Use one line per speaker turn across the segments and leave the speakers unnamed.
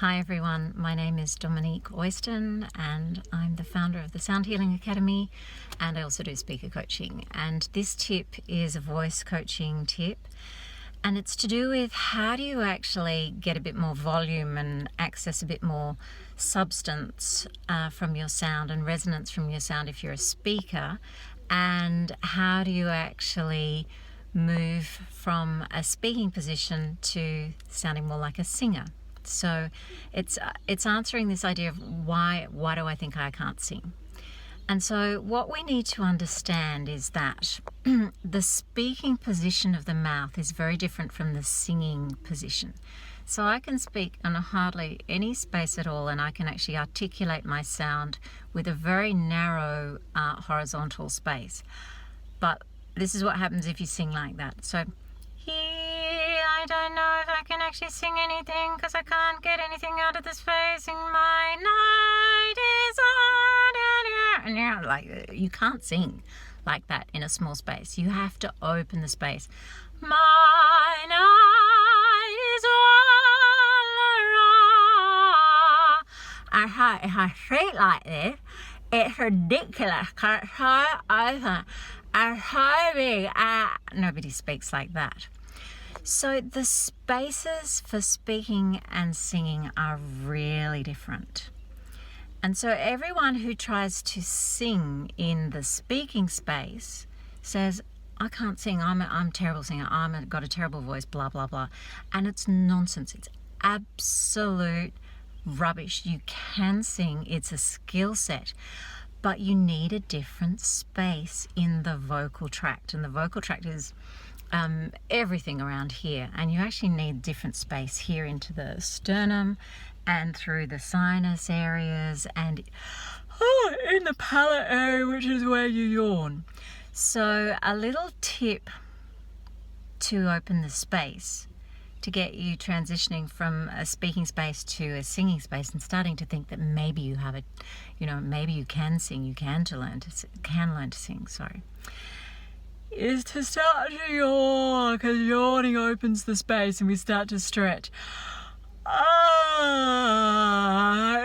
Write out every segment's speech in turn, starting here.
Hi everyone, my name is Dominique Oyston and I'm the founder of the Sound Healing Academy, and I also do speaker coaching. And this tip is a voice coaching tip, and it's to do with how do you actually get a bit more volume and access a bit more substance from your sound and resonance from your sound if you're a speaker, and how do you actually move from a speaking position to sounding more like a singer. So it's answering this idea of why do I think I can't sing? And so what we need to understand is that the speaking position of the mouth is very different from the singing position. So I can speak in hardly any space at all, and I can actually articulate my sound with a very narrow horizontal space. But this is what happens if you sing like that. So I don't know if I can actually sing anything because I can't get anything out of the space. My night is on, and you're like, you can't sing like that in a small space. You have to open the space. My night is on. If I speak like this, it's ridiculous because it's so open and so big. Nobody speaks like that. So the spaces for speaking and singing are really different. And so everyone who tries to sing in the speaking space says, I can't sing, I'm a terrible singer, got a terrible voice, blah, blah, blah. And it's nonsense. It's absolute rubbish. You can sing, it's a skill set, but you need a different space in the vocal tract. And the vocal tract is everything around here, and you actually need different space here into the sternum and through the sinus areas and in the palate area, which is where you yawn. So a little tip to open the space to get you transitioning from a speaking space to a singing space and starting to think that maybe you have maybe you can sing, you can learn to sing, is to start to yawn, because yawning opens the space and we start to stretch. It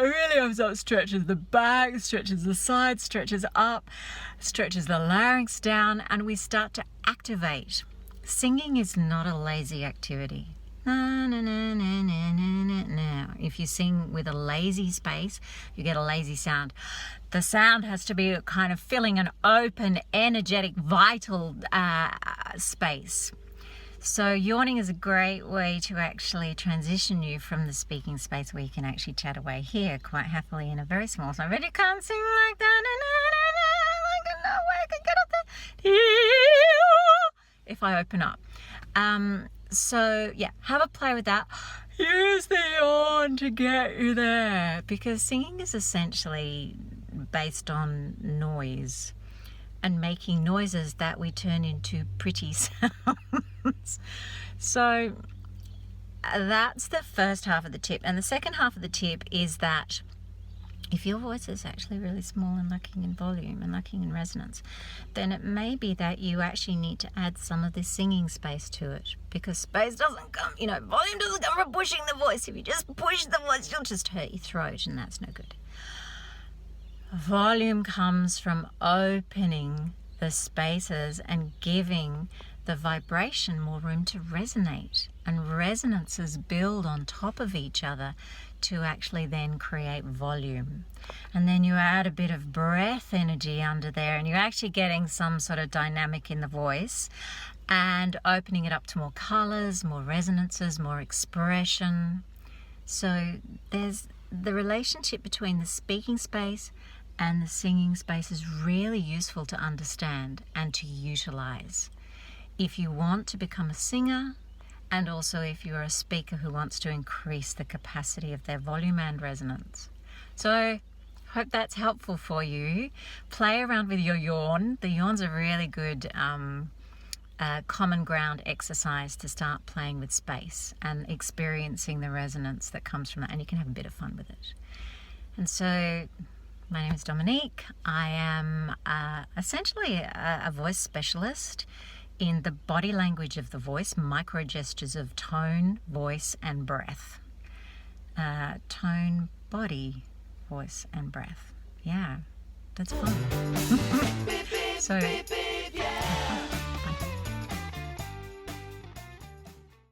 really opens up, stretches the back, stretches the sides, stretches up, stretches the larynx down, and we start to activate. Singing is not a lazy activity. If you sing with a lazy space, you get a lazy sound. The sound has to be kind of filling an open, energetic, vital space. So yawning is a great way to actually transition you from the speaking space where you can actually chat away here quite happily in a very small sound. But you can't sing like that. I don't know where I can get up there. If I open up. So yeah, have a play with that. Use the yawn to get you there, because singing is essentially based on noise and making noises that we turn into pretty sounds. So that's the first half of the tip. And the second half of the tip is that if your voice is actually really small and lacking in volume and lacking in resonance, then it may be that you actually need to add some of this singing space to it, because space doesn't come, volume doesn't come from pushing the voice. If you just push the voice, you'll just hurt your throat, and that's no good. Volume comes from opening the spaces and giving the vibration more room to resonate, and resonances build on top of each other to actually then create volume. And then you add a bit of breath energy under there, and you're actually getting some sort of dynamic in the voice and opening it up to more colors, more resonances, more expression. So there's the relationship between the speaking space and the singing space is really useful to understand and to utilize if you want to become a singer, and also if you're a speaker who wants to increase the capacity of their volume and resonance. So hope that's helpful for you. Play around with your yawn. The yawn's a really good common ground exercise to start playing with space and experiencing the resonance that comes from that, and you can have a bit of fun with it. And so my name is Dominique. I am essentially a voice specialist in the body language of the voice, micro gestures of tone, voice, and breath. tone, body, voice and breath. Yeah, that's fun. So